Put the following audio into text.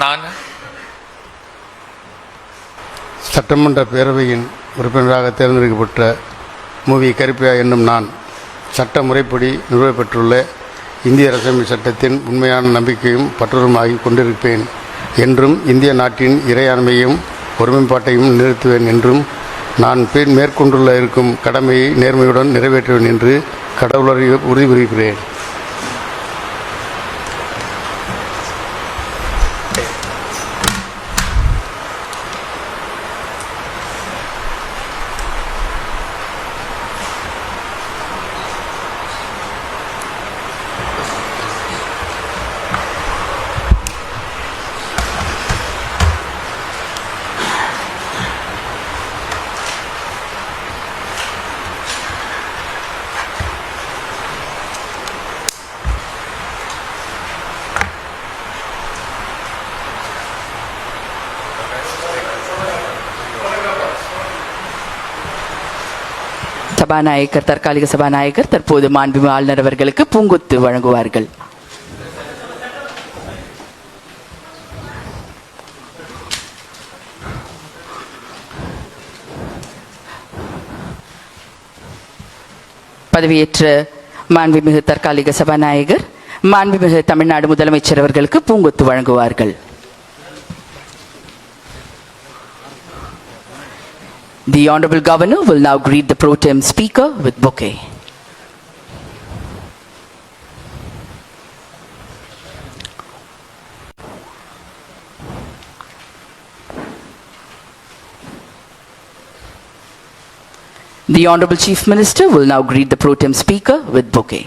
நான் சட்டமன்ற பேரவையின் உறுப்பினராக தேர்ந்தெடுக்கப்பட்ட மூவி கருப்பையா என்னும் நான் சட்ட முறைப்படி நிறுவப்பெற்றுள்ள இந்திய அரசியலமைப்பு சட்டத்தின் உண்மையான நம்பிக்கையும் பற்றுதலுமாகிக் கொண்டிருப்பேன் என்றும் இந்திய நாட்டின் இறையாண்மையும் ஒருமைப்பாட்டையும் நிறுத்துவேன் என்றும் நான் மேற்கொண்டுள்ள இருக்கும் கடமையை நேர்மையுடன் நிறைவேற்றுவேன் என்று கடவுளரை உறுதிபுரிகிறேன். சபாநாயகர் தற்காலிக சபாநாயகர் தற்போது மாண்புமிகு ஆளுநர் அவர்களுக்கு பூங்கொத்து வழங்குவார்கள். பதவியேற்ற மாண்புமிகு தற்காலிக சபாநாயகர் மாண்புமிகு தமிழ்நாடு முதலமைச்சர் அவர்களுக்கு பூங்கொத்து வழங்குவார்கள். The Honorable Governor will now greet the Pro Tem Speaker with bouquet. The Honorable Chief Minister will now greet the Pro Tem Speaker with bouquet.